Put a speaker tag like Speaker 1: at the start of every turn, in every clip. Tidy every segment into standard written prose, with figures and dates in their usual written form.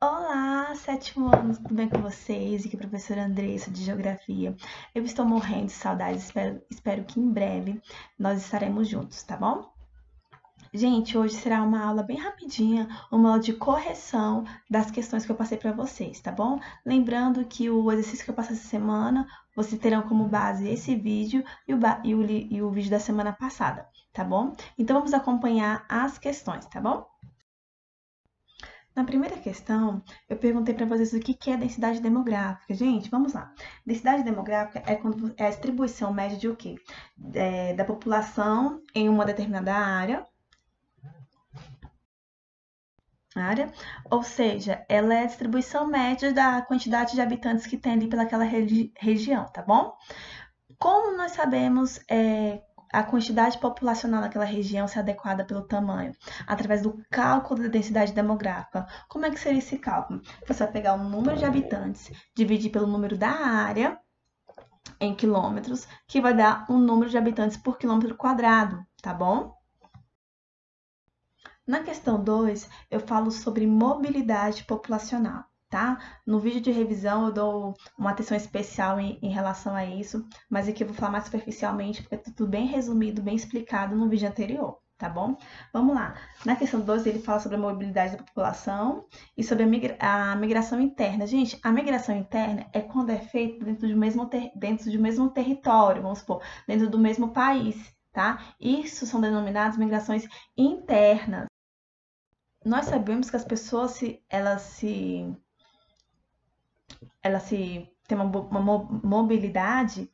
Speaker 1: Olá, sétimo ano, tudo bem com vocês? Aqui é a professora Andressa de Geografia. Eu estou morrendo de saudades, espero que em breve nós estaremos juntos, tá bom? Gente, hoje será uma aula bem rapidinha, uma aula de correção das questões que eu passei para vocês, tá bom? Lembrando que o exercício que eu passei essa semana, vocês terão como base esse vídeo e o vídeo da semana passada, tá bom? Então vamos acompanhar as questões, tá bom? Na primeira questão, eu perguntei para vocês o que é densidade demográfica. Gente, vamos lá. Densidade demográfica é a distribuição média de o quê? Da população em uma determinada área, ou seja, ela é a distribuição média da quantidade de habitantes que tem ali pelaquela região, tá bom? Como nós sabemos a quantidade populacional daquela região ser adequada pelo tamanho? Através do cálculo da densidade demográfica. Como é que seria esse cálculo? Você vai pegar o número de habitantes, dividir pelo número da área em quilômetros, que vai dar um número de habitantes por quilômetro quadrado, tá bom? Na questão 2, eu falo sobre mobilidade populacional, tá? No vídeo de revisão eu dou uma atenção especial em relação a isso, mas aqui eu vou falar mais superficialmente, porque é tudo bem resumido, bem explicado no vídeo anterior, tá bom? Vamos lá. Na questão 2, ele fala sobre a mobilidade da população e sobre a migração interna. Gente, a migração interna é quando é feito dentro do mesmo território, vamos supor, dentro do mesmo país, tá? Isso são denominadas migrações internas. Nós sabemos que as pessoas, elas se tem uma mobilidade,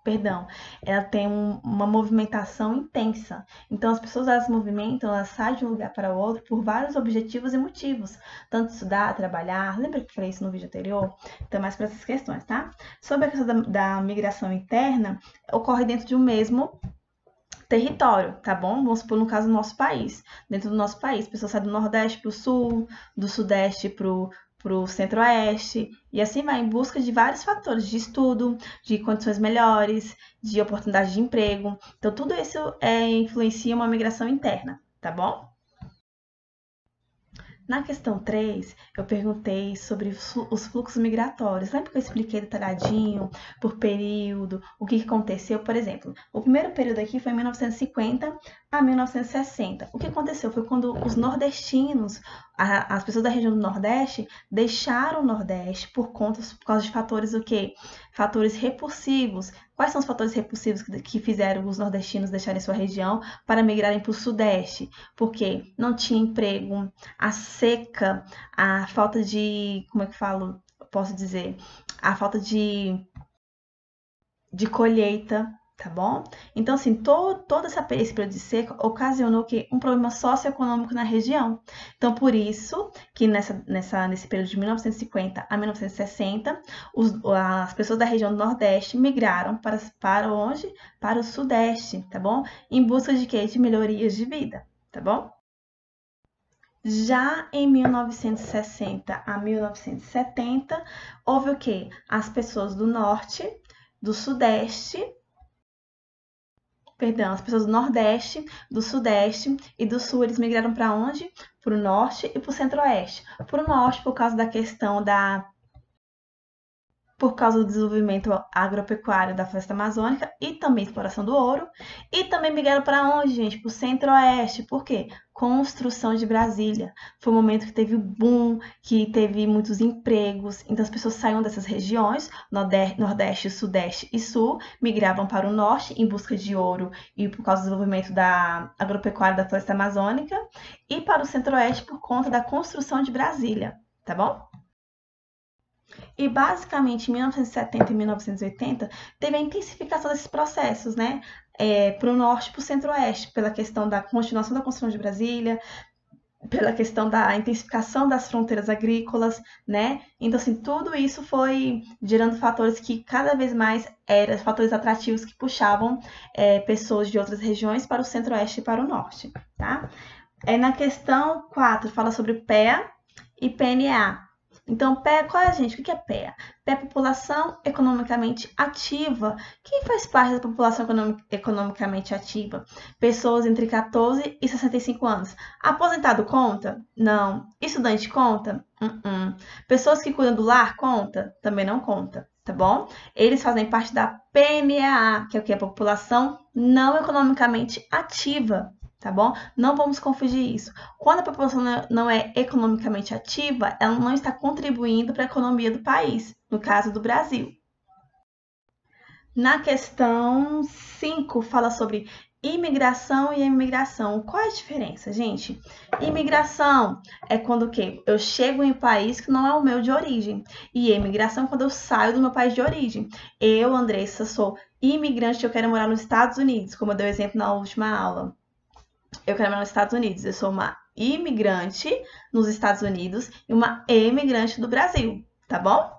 Speaker 1: perdão, ela tem uma movimentação intensa. Então, as pessoas elas se movimentam, elas saem de um lugar para outro por vários objetivos e motivos. Tanto estudar, trabalhar, lembra que eu falei isso no vídeo anterior? Então, mais para essas questões, tá? Sobre a questão da migração interna, ocorre dentro de um mesmo território, tá bom? Vamos supor no caso do nosso país. Dentro do nosso país, a pessoa sai do Nordeste para o Sul, do Sudeste para o Centro-Oeste, e assim vai em busca de vários fatores de estudo, de condições melhores, de oportunidade de emprego. Então, tudo isso influencia uma migração interna, tá bom? Na questão 3, eu perguntei sobre os fluxos migratórios. Lembra que eu expliquei detalhadinho, por período, o que aconteceu? Por exemplo, o primeiro período aqui foi 1950 a 1960. O que aconteceu foi quando os nordestinos, as pessoas da região do Nordeste, deixaram o Nordeste por causa de fatores o quê? Fatores repulsivos. Quais são os fatores repulsivos que fizeram os nordestinos deixarem sua região para migrarem para o Sudeste? Porque não tinha emprego, a seca, a falta de, como é que falo, posso dizer, a falta de colheita, tá bom? Então, assim, todo esse período de seca ocasionou que um problema socioeconômico na região. Então, por isso que nesse período de 1950 a 1960, as pessoas da região do Nordeste migraram para onde? Para o Sudeste, tá bom? Em busca de quê? De melhorias de vida, tá bom? Já em 1960 a 1970, houve o quê? As pessoas do norte, do sudeste, perdão, as pessoas do nordeste, do sudeste e do sul, eles migraram para onde? Para o norte e para o centro-oeste. Para o norte, por causa da questão por causa do desenvolvimento agropecuário da floresta amazônica e também exploração do ouro. E também migraram para onde, gente? Para o centro-oeste. Por quê? Construção de Brasília. Foi um momento que teve boom, que teve muitos empregos. Então, as pessoas saíam dessas regiões, Nordeste, Sudeste e Sul, migravam para o Norte em busca de ouro e por causa do desenvolvimento da agropecuária da floresta amazônica. E para o centro-oeste por conta da construção de Brasília. Tá bom? E basicamente em 1970 e 1980 teve a intensificação desses processos, né? Para o norte e para o centro-oeste, pela questão da continuação da construção de Brasília, pela questão da intensificação das fronteiras agrícolas, né? Então, assim, tudo isso foi gerando fatores que cada vez mais eram fatores atrativos que puxavam pessoas de outras regiões para o centro-oeste e para o norte, tá? Na questão 4, fala sobre PEA e PNA. Então, PEA, qual é, gente? O que é PEA? PEA é população economicamente ativa. Quem faz parte da população economicamente ativa? Pessoas entre 14 e 65 anos. Aposentado conta? Não. Estudante conta? Pessoas que cuidam do lar conta? Também não conta, tá bom? Eles fazem parte da PNAA, que é o que? A população não economicamente ativa, tá bom? Não vamos confundir isso. Quando a população não é economicamente ativa, ela não está contribuindo para a economia do país, no caso do Brasil. Na questão 5, fala sobre imigração e imigração. Qual é a diferença, gente? Imigração é quando o quê? Eu chego em um país que não é o meu de origem. E imigração é quando eu saio do meu país de origem. Eu, Andressa, sou imigrante e eu quero morar nos Estados Unidos, como eu dei o exemplo na última aula. Eu quero morar nos Estados Unidos. Eu sou uma imigrante nos Estados Unidos e uma emigrante do Brasil, tá bom?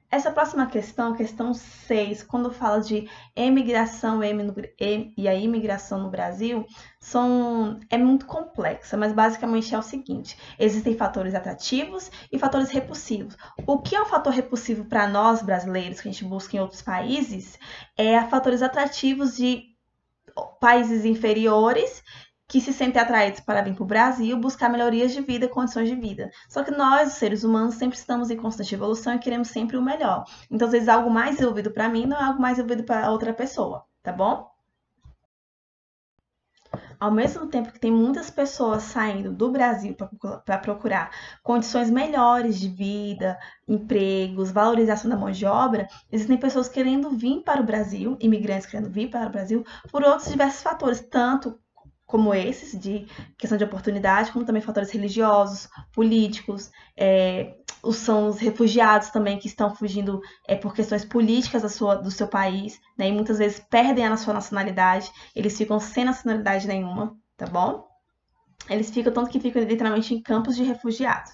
Speaker 1: Essa próxima questão 6, quando fala de emigração e a imigração no Brasil, é muito complexa, mas basicamente é o seguinte: existem fatores atrativos e fatores repulsivos. O que é um fator repulsivo para nós brasileiros, que a gente busca em outros países, é fatores atrativos de países inferiores que se sentem atraídos para vir para o Brasil buscar melhorias de vida, condições de vida. Só que nós, os seres humanos, sempre estamos em constante evolução e queremos sempre o melhor. Então, às vezes, algo mais resolvido para mim não é algo mais resolvido para outra pessoa, tá bom? Ao mesmo tempo que tem muitas pessoas saindo do Brasil para procurar condições melhores de vida, empregos, valorização da mão de obra, existem pessoas querendo vir para o Brasil, imigrantes querendo vir para o Brasil, por outros diversos fatores, tanto como esses, de questão de oportunidade, como também fatores religiosos, políticos, são os refugiados também que estão fugindo por questões políticas do seu país, né? E muitas vezes perdem a sua nacionalidade, eles ficam sem nacionalidade nenhuma, tá bom? Eles ficam, tanto que ficam literalmente em campos de refugiados.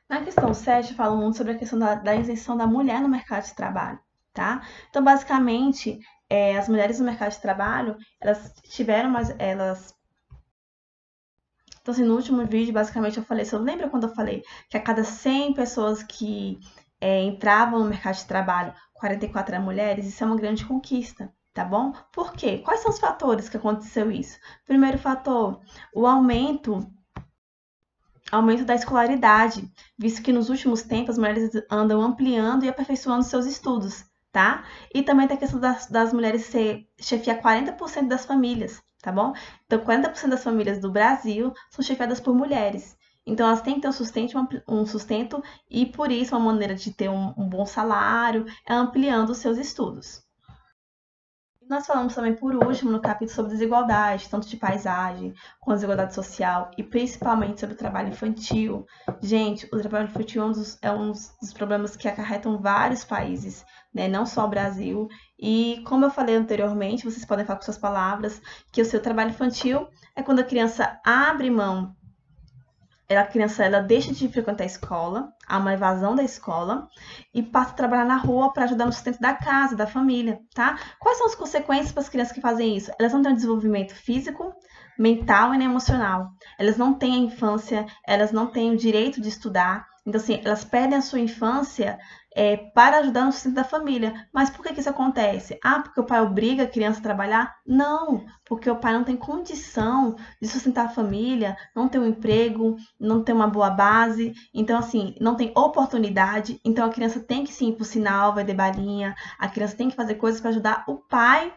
Speaker 1: Na questão 7, fala muito sobre a questão da isenção da mulher no mercado de trabalho, tá? Então, basicamente, as mulheres no mercado de trabalho, elas tiveram elas... Então, assim, no último vídeo, basicamente, eu falei, lembra quando eu falei que a cada 100 pessoas que entravam no mercado de trabalho, 44 eram mulheres? Isso é uma grande conquista, tá bom? Por quê? Quais são os fatores que aconteceu isso? Primeiro fator, o aumento da escolaridade, visto que nos últimos tempos as mulheres andam ampliando e aperfeiçoando seus estudos, tá? E também tem a questão das mulheres chefiar 40% das famílias, tá bom? Então, 40% das famílias do Brasil são chefiadas por mulheres. Então, elas têm que ter um sustento e, por isso, uma maneira de ter um bom salário é ampliando os seus estudos. Nós falamos também, por último, no capítulo sobre desigualdade, tanto de paisagem, com desigualdade social e principalmente sobre o trabalho infantil. Gente, o trabalho infantil é um dos problemas que acarretam vários países, né? Não só o Brasil. E como eu falei anteriormente, vocês podem falar com suas palavras, que o seu trabalho infantil é quando a criança abre mão, a criança deixa de frequentar a escola, há uma evasão da escola e passa a trabalhar na rua para ajudar no sustento da casa, da família, tá? Quais são as consequências para as crianças que fazem isso? Elas não têm um desenvolvimento físico, mental e nem emocional. Elas não têm a infância, elas não têm o direito de estudar. Então, assim, elas perdem a sua infância para ajudar no sustento da família. Mas por que isso acontece? Ah, porque o pai obriga a criança a trabalhar? Não, porque o pai não tem condição de sustentar a família, não tem um emprego, não tem uma boa base, então assim, não tem oportunidade, então a criança tem que sim ir pro sinal, vai de balinha, a criança tem que fazer coisas para ajudar o pai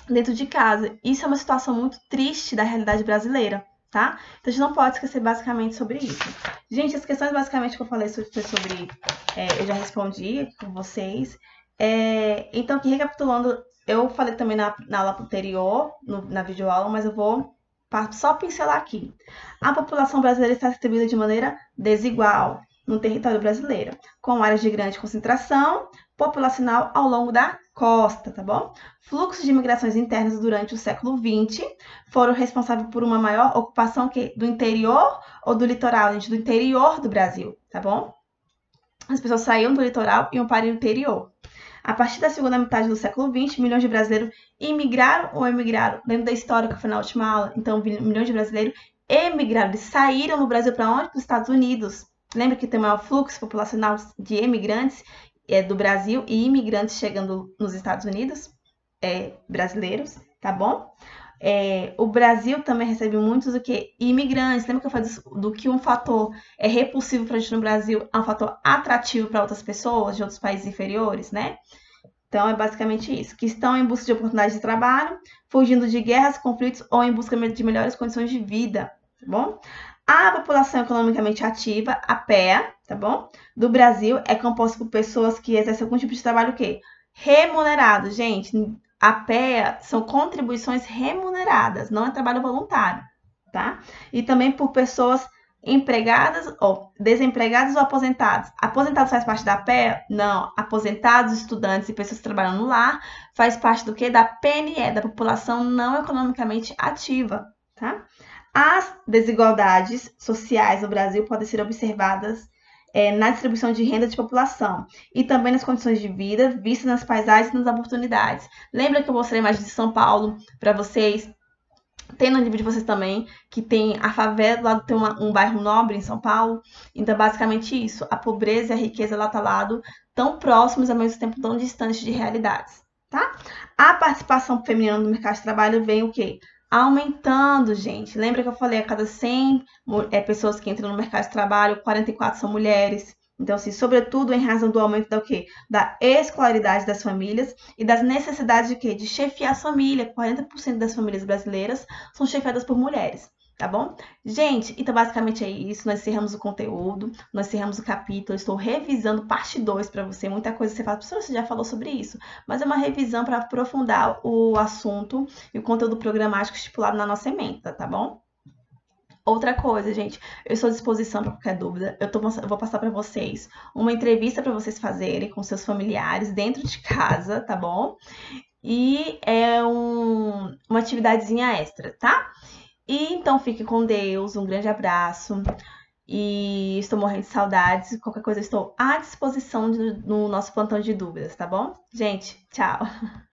Speaker 1: dentro de casa. Isso é uma situação muito triste da realidade brasileira, tá? Então a gente não pode esquecer basicamente sobre isso. Gente, as questões basicamente que eu falei foi sobre, eu já respondi com vocês. Então aqui recapitulando, eu falei também na aula anterior, na videoaula, mas eu vou só pincelar aqui. A população brasileira está distribuída de maneira desigual no território brasileiro, com áreas de grande concentração populacional ao longo da costa, tá bom? Fluxos de migrações internas durante o século XX foram responsáveis por uma maior ocupação do interior ou do litoral, gente, do interior do Brasil, tá bom? As pessoas saíam do litoral e iam para o interior. A partir da segunda metade do século XX, milhões de brasileiros imigraram ou emigraram. Lembra da história que foi na última aula? Então, milhões de brasileiros emigraram, eles saíram do Brasil para onde? Para os Estados Unidos. Lembra que tem o maior fluxo populacional de emigrantes do Brasil e imigrantes chegando nos Estados Unidos, brasileiros, tá bom? O Brasil também recebe muitos imigrantes. Lembra que eu falei do que um fator é repulsivo para a gente no Brasil é um fator atrativo para outras pessoas de outros países inferiores, né? Então, é basicamente isso. Que estão em busca de oportunidades de trabalho, fugindo de guerras, conflitos ou em busca de melhores condições de vida, tá bom? A população economicamente ativa, a PEA, tá bom? Do Brasil é composta por pessoas que exercem algum tipo de trabalho o quê? Remunerado. Gente, a PEA são contribuições remuneradas, não é trabalho voluntário, tá? E também por pessoas empregadas ou desempregados ou aposentados. Aposentados faz parte da PEA? Não. Aposentados, estudantes e pessoas que trabalham no lar faz parte do quê? Da PNE, da população não economicamente ativa, tá? As desigualdades sociais no Brasil podem ser observadas na distribuição de renda de população e também nas condições de vida vistas nas paisagens e nas oportunidades. Lembra que eu mostrei a imagem de São Paulo para vocês? Tem no livro de vocês também, que tem a favela, do lado tem um bairro nobre em São Paulo. Então, basicamente isso. A pobreza e a riqueza lado a lado, tão próximos, ao mesmo tempo tão distantes de realidades, tá? A participação feminina no mercado de trabalho vem o quê? Aumentando, gente. Lembra que eu falei, a cada 100 pessoas que entram no mercado de trabalho, 44 são mulheres. Então, assim, sobretudo em razão do aumento da, o quê? Da escolaridade das famílias e das necessidades de quê? De chefiar a família. 40% das famílias brasileiras são chefiadas por mulheres, tá bom? Gente, então basicamente é isso. Nós encerramos o conteúdo, nós encerramos o capítulo. Eu estou revisando parte 2 para você. Muita coisa você fala, professora, você já falou sobre isso. Mas é uma revisão para aprofundar o assunto e o conteúdo programático estipulado na nossa ementa, tá bom? Outra coisa, gente, eu estou à disposição para qualquer dúvida. Eu vou passar para vocês uma entrevista para vocês fazerem com seus familiares dentro de casa, tá bom? E é uma atividadezinha extra, tá? E então fique com Deus, um grande abraço. E estou morrendo de saudades. Qualquer coisa, eu estou à disposição no nosso plantão de dúvidas, tá bom? Gente, tchau!